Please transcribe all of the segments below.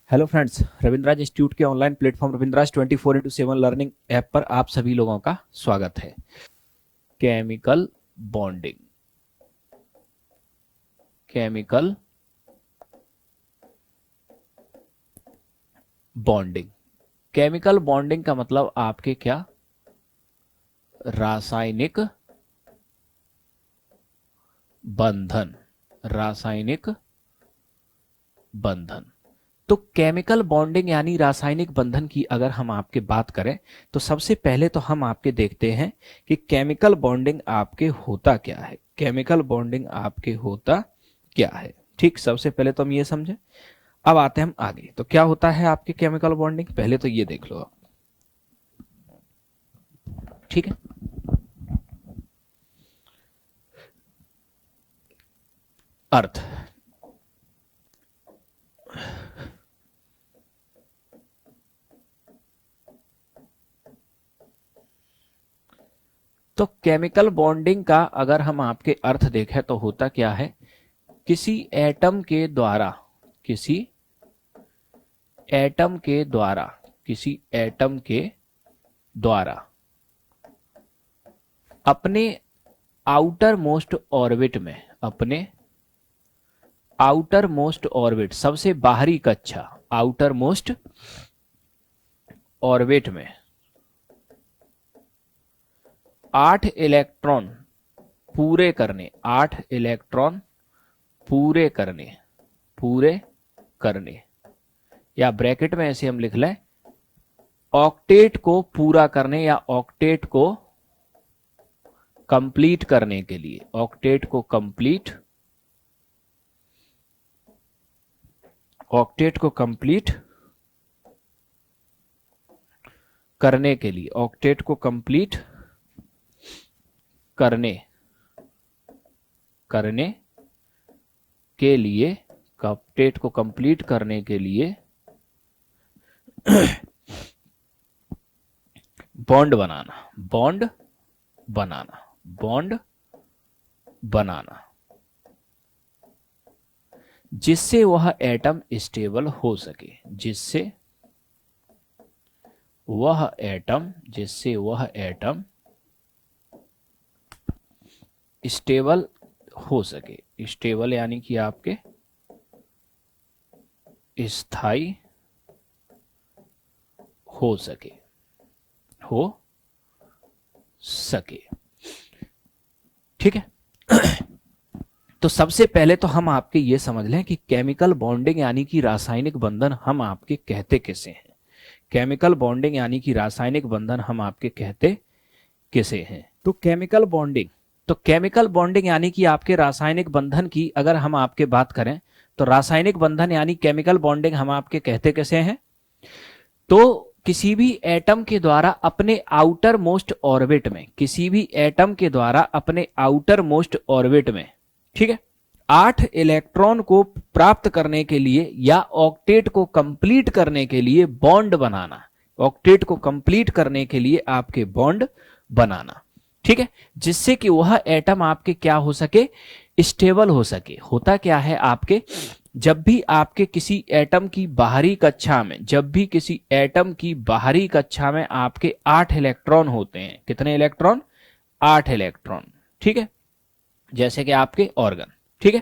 Hello friends, Ravindraj institute के online platform Ravindraj 24x7 learning app पर आप सभी लोगों का स्वागत है। Chemical bonding, chemical bonding, chemical bonding का मतलब आपके क्या, रासायनिक बंधन, रासायनिक बंधन। तो केमिकल बॉन्डिंग यानी रासायनिक बंधन की अगर हम आपके बात करें तो सबसे पहले तो हम आपके देखते हैं कि केमिकल बॉन्डिंग आपके होता क्या है। केमिकल बॉन्डिंग आपके होता क्या है, ठीक। सबसे पहले तो हम ये समझे, अब आते हैं हम आगे। तो क्या होता है आपके केमिकल बॉन्डिंग, पहले तो ये देख लो आप, ठीक है। अर्थ, तो केमिकल बॉन्डिंग का अगर हम आपके अर्थ देखें तो होता क्या है, किसी एटम के द्वारा, किसी एटम के द्वारा, किसी एटम के द्वारा अपने आउटर मोस्ट ऑर्बिट में, अपने आउटर मोस्ट ऑर्बिट, सबसे बाहरी कक्षा, आउटर मोस्ट ऑर्बिट में 8 इलेक्ट्रॉन पूरे करने, 8 इलेक्ट्रॉन पूरे करने, पूरे करने, या ब्रैकेट में ऐसे हम लिख लें ऑक्टेट को पूरा करने या ऑक्टेट को कंप्लीट करने के लिए, ऑक्टेट को कंप्लीट, ऑक्टेट को कंप्लीट करने के लिए, ऑक्टेट को कंप्लीट करने करने के लिए, ऑक्टेट को कंप्लीट करने के लिए बॉन्ड बनाना, बॉन्ड बनाना, बॉन्ड बनाना, जिससे वह एटम स्टेबल हो सके, जिससे वह एटम, जिससे वह एटम स्टेबल हो सके। स्टेबल यानी कि आपके स्थायी हो सके, हो सके, ठीक है। तो सबसे पहले तो हम आपके ये समझ लें कि केमिकल बॉन्डिंग यानी कि रासायनिक बंधन हम आपके कहते किसे हैं। केमिकल बॉन्डिंग यानी कि रासायनिक बंधन हम आपके कहते किसे हैं। तो केमिकल बॉन्डिंग, तो केमिकल बॉन्डिंग यानी कि आपके रासायनिक बंधन की अगर हम आपके बात करें तो रासायनिक बंधन यानी केमिकल बॉन्डिंग हम आपके कहते कैसे हैं। तो किसी भी एटम के द्वारा अपने आउटर मोस्ट ऑर्बिट में, किसी भी एटम के द्वारा अपने आउटर मोस्ट ऑर्बिट में, ठीक है, 8 इलेक्ट्रॉन को प्राप्त करने के लिए या ऑक्टेट को कंप्लीट करने के लिए बॉन्ड बनाना, ऑक्टेट को कंप्लीट करने के लिए आपके बॉन्ड बनाना, ठीक है, जिससे कि वह एटम आपके क्या हो सके, स्टेबल हो सके। होता क्या है आपके, जब भी आपके किसी एटम की बाहरी कक्षा में, जब भी किसी एटम की बाहरी कक्षा में आपके 8 इलेक्ट्रॉन होते हैं, कितने इलेक्ट्रॉन, 8 इलेक्ट्रॉन, ठीक है, जैसे कि आपके ऑर्गन, ठीक है,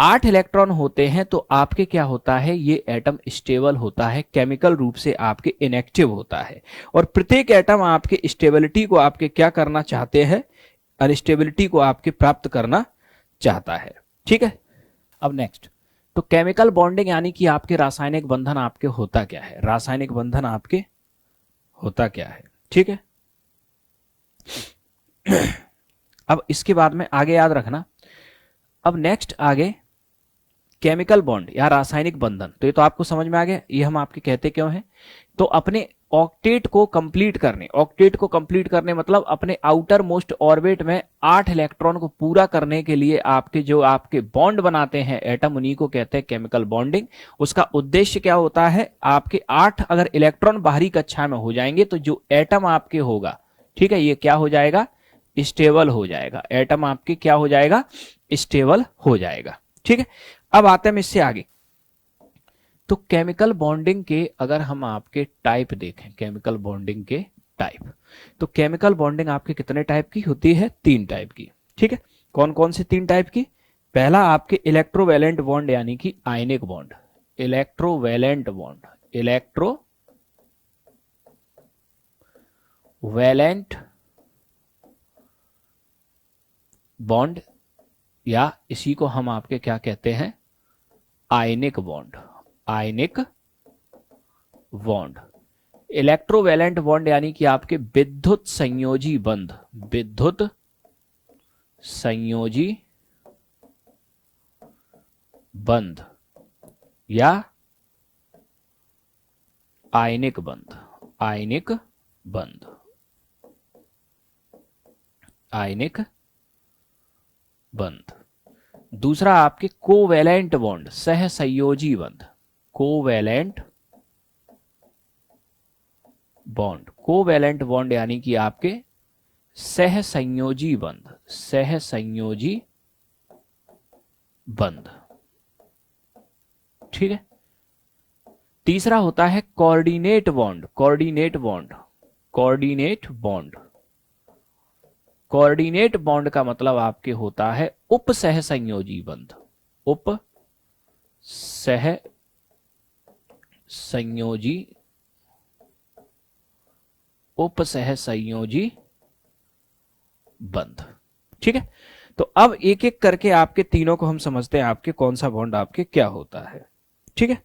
8 इलेक्ट्रॉन होते हैं तो आपके क्या होता है, ये एटम स्टेबल होता है, केमिकल रूप से आपके इनएक्टिव होता है। और प्रत्येक एटम आपके स्टेबिलिटी को आपके क्या करना चाहते हैं, अनस्टेबिलिटी को आपके प्राप्त करना चाहता है, ठीक है। अब नेक्स्ट, तो केमिकल बॉन्डिंग यानी कि आपके रासायनिक बंधन आपके होता क्या है, रासायनिक बंधन आपके होता क्या है, ठीक है। अब इसके बाद में आगे याद रखना, अब नेक्स्ट आगे केमिकल बॉन्ड या रासायनिक बंधन, तो ये तो आपको समझ में आ गया, ये हम आपके कहते क्यों हैं। तो अपने ऑक्टेट को कंप्लीट करने, ऑक्टेट को कंप्लीट करने मतलब अपने आउटर मोस्ट ऑर्बिट में 8 इलेक्ट्रॉन को पूरा करने के लिए आपके जो आपके बॉन्ड बनाते हैं एटम, उन्हीं को कहते हैं केमिकल बॉन्डिंग। उसका उद्देश्य क्या होता है, आपके 8 अगर इलेक्ट्रॉन बाहरी कक्षा में हो जाएंगे तो जो एटम आपके होगा, ठीक है, ये क्या हो जाएगा, स्टेबल हो जाएगा, एटम आपके क्या हो जाएगा, स्टेबल हो जाएगा, ठीक है। अब आते हैं इससे आगे, तो केमिकल बॉन्डिंग के अगर हम आपके टाइप देखें, केमिकल बॉन्डिंग के टाइप, तो केमिकल बॉन्डिंग आपके कितने टाइप की होती है? 3 टाइप की। ठीक है, कौन कौन से 3 टाइप की? पहला आपके इलेक्ट्रोवैलेंट बॉन्ड यानी कि ionic bond, electrovalent bond, electrovalent bond, या इसी को हम आपके क्या कहते हैं? Ionic bond, ionic bond. Electrovalent bond यानी कि आपके विद्युत संयोजी बंध, विद्युत संयोजी बंध या आयनिक बंध, आयनिक बंध, आयनिक बंध। दूसरा आपके कोवैलेंट बॉन्ड, सहसंयोजी बंध, कोवैलेंट बॉन्ड, कोवैलेंट बॉन्ड यानी कि आपके सहसंयोजी बंध, सहसंयोजी बंध। ठीक है। तीसरा होता है coordinate bond, coordinate bond, coordinate bond. Coordinate bond का मतलब आपके होता है उप सहसंयोजी बंध, उप सहसंयोजी, उप सहसंयोजी बंध। ठीक है, तो अब एक एक करके आपके तीनों को हम समझते हैं, आपके कौन सा बॉन्ड आपके क्या होता है। ठीक है,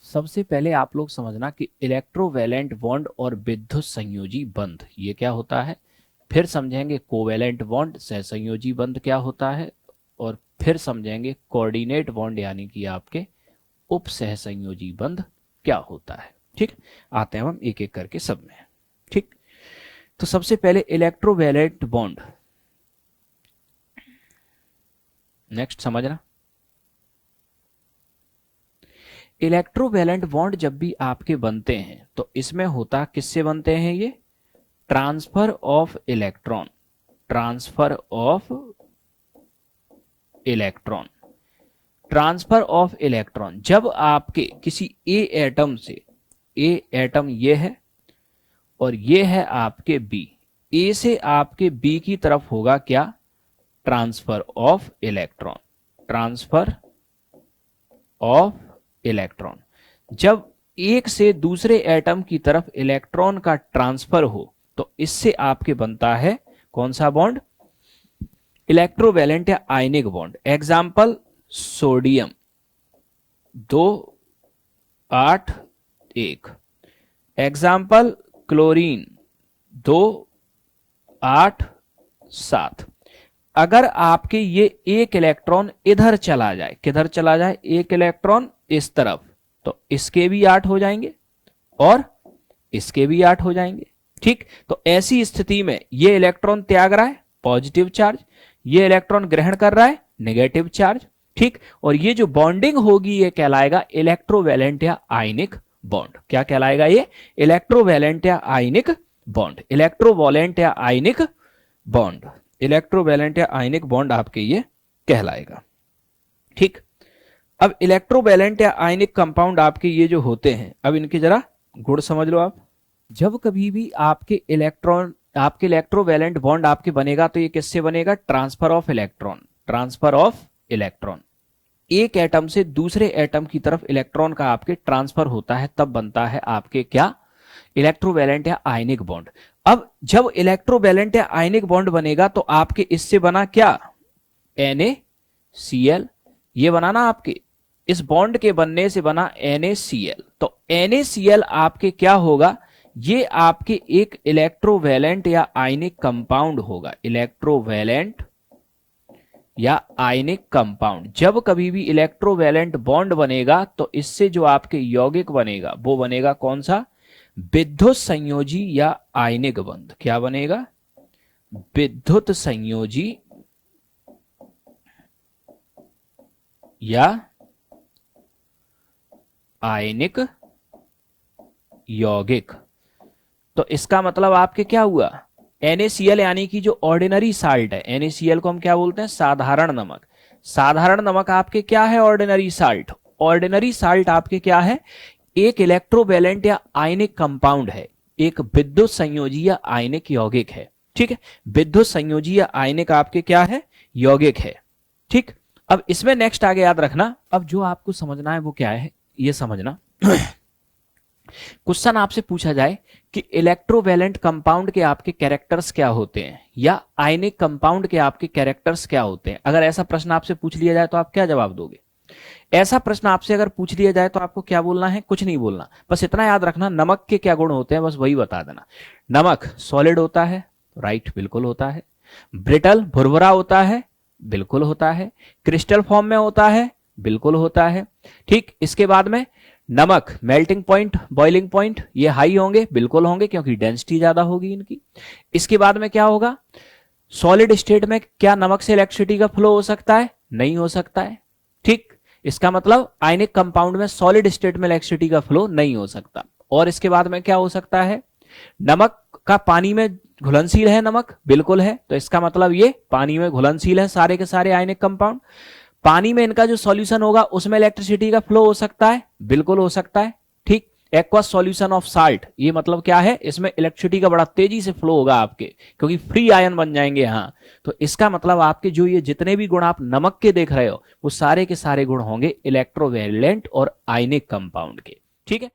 सबसे पहले आप लोग समझना कि इलेक्ट्रोवैलेंट बॉन्ड और विद्युत संयोजी बंध ये क्या होता है, फिर समझेंगे कोवैलेंट बॉन्ड, सहसंयोजी बंध क्या होता है, और फिर समझेंगे कोऑर्डिनेट बॉन्ड यानी कि आपके उप सहसंयोजी बंध क्या होता है। ठीक, आते हैं हम एक एक करके सब में। ठीक, तो सबसे पहले इलेक्ट्रोवैलेंट बॉन्ड, नेक्स्ट समझना। इलेक्ट्रोवैलेंट बॉन्ड जब भी आपके बनते हैं तो इसमें होता किससे बनते हैं? ये transfer of electron, transfer of electron, transfer of electron. जब आपके किसी ए एटम से, ए एटम ये है और ये है आपके बी, ए से आपके बी की तरफ होगा क्या? Transfer of electron, transfer of electron. जब एक से दूसरे एटम की तरफ इलेक्ट्रॉन का ट्रांसफर हो तो इससे आपके बनता है कौन सा बॉन्ड? इलेक्ट्रोवैलेंट या ionic bond. Example sodium 281, example chlorine 287। अगर आपके ये एक इलेक्ट्रॉन इधर चला जाए, किधर चला जाए? एक इलेक्ट्रॉन इस तरफ, तो इसके भी 8 हो जाएंगे और इसके भी 8 हो जाएंगे। ठीक, तो ऐसी स्थिति में ये इलेक्ट्रॉन त्याग रहा है पॉजिटिव चार्ज, ये इलेक्ट्रॉन ग्रहण कर रहा है नेगेटिव चार्ज। ठीक, और ये जो बॉन्डिंग होगी ये कहलाएगा इलेक्ट्रोवैलेंट या आयनिक बॉन्ड। क्या कहलाएगा ये? इलेक्ट्रोवैलेंट या आयनिक बॉन्ड, इलेक्ट्रोवैलेंट या आयनिक बॉन्ड, इलेक्ट्रोवैलेंट या आयनिक बॉन्ड आपके ये कहलाएगा। ठीक, अब इलेक्ट्रोवैलेंट या आयनिक कंपाउंड आपके ये जो होते हैं, अब इनके जरा गुण समझ लो आप। जब कभी भी आपके इलेक्ट्रॉन, आपके इलेक्ट्रोवैलेंट बॉन्ड आपके बनेगा तो ये किससे बनेगा? Transfer of electron, transfer of electron. एक एटम से दूसरे एटम की तरफ इलेक्ट्रॉन का आपके ट्रांसफर होता है, तब बनता है आपके क्या? इलेक्ट्रोवैलेंट या आयनिक बॉन्ड। अब जब इलेक्ट्रोवैलेंट या आयनिक बॉन्ड बनेगा तो आपके इससे बना क्या? NaCl, ये बना ना आपके, इस बॉन्ड के बनने से बना NaCl। तो NaCl आपके क्या होगा? ये आपके एक इलेक्ट्रोवैलेंट या आयनिक कंपाउंड होगा, इलेक्ट्रोवैलेंट या आयनिक कंपाउंड। जब कभी भी इलेक्ट्रोवैलेंट बॉन्ड बनेगा तो इससे जो आपके यौगिक बनेगा वो बनेगा कौन सा? विद्युत संयोजी या आयनिक बंध। क्या बनेगा? विद्युत संयोजी या आयनिक यौगिक। तो इसका मतलब आपके क्या हुआ? NaCl यानी कि जो ऑर्डिनरी साल्ट है, NaCl को हम क्या बोलते हैं? साधारण नमक। साधारण नमक आपके क्या है? Ordinary salt. ऑर्डिनरी साल्ट आपके क्या है, एक इलेक्ट्रोवैलेंट या आयनिक कंपाउंड है, एक विद्युत संयोजी या आयनिक यौगिक है। ठीक है, विद्युत संयोजी या आयनिक आपके क्या है, यौगिक है। ठीक, अब इसमें नेक्स्ट आगे याद रखना, अब जो आपको समझना है वो क्या है, ये समझना क्वेश्चन आपसे पूछा जाए कि इलेक्ट्रोवैलेंट कंपाउंड के आपके कैरेक्टर्स क्या होते हैं या आयनिक कंपाउंड के आपके कैरेक्टर्स क्या होते हैं। अगर ऐसा प्रश्न आपसे पूछ लिया जाए तो आप क्या जवाब दोगे? ऐसा प्रश्न आपसे अगर पूछ लिया जाए तो आपको क्या बोलना है? कुछ नहीं बोलना, बस इतना याद रखना नमक के क्या गुण होते हैं, बस वही बता देना। नमक सॉलिड होता है, राइट, बिल्कुल होता है। ब्रिटल भुरभुरा होता है, बिल्कुल होता है। क्रिस्टल फॉर्म में होता है, बिल्कुल होता है। ठीक, इसके बाद में नमक मेल्टिंग पॉइंट, बॉइलिंग पॉइंट ये हाई होंगे, बिल्कुल होंगे क्योंकि डेंसिटी ज्यादा होगी इनकी। इसके बाद में क्या होगा, सॉलिड स्टेट में क्या नमक से इलेक्ट्रिसिटी का फ्लो हो सकता है? नहीं हो सकता है। ठीक, इसका मतलब आयनिक कंपाउंड में सॉलिड स्टेट में इलेक्ट्रिसिटी का फ्लो नहीं हो सकता। और इसके बाद में क्या हो सकता है, नमक का पानी में घुलनशील है, नमक बिल्कुल है, तो इसका मतलब ये पानी में घुलनशील है सारे के सारे आयनिक कंपाउंड। पानी में इनका जो सॉल्यूशन होगा उसमें इलेक्ट्रिसिटी का फ्लो हो सकता है, बिल्कुल हो सकता है। ठीक, एक्वस सॉल्यूशन ऑफ साल्ट, ये मतलब क्या है, इसमें इलेक्ट्रिसिटी का बड़ा तेजी से फ्लो होगा आपके, क्योंकि फ्री आयन बन जाएंगे यहाँ। तो इसका मतलब आपके जो ये जितने भी गुण आप नमक के देख रहे हो वो सारे के सारे गुण होंगे इलेक्ट्रोवैलेंट और आयनिक कंपाउंड के। ठीक है।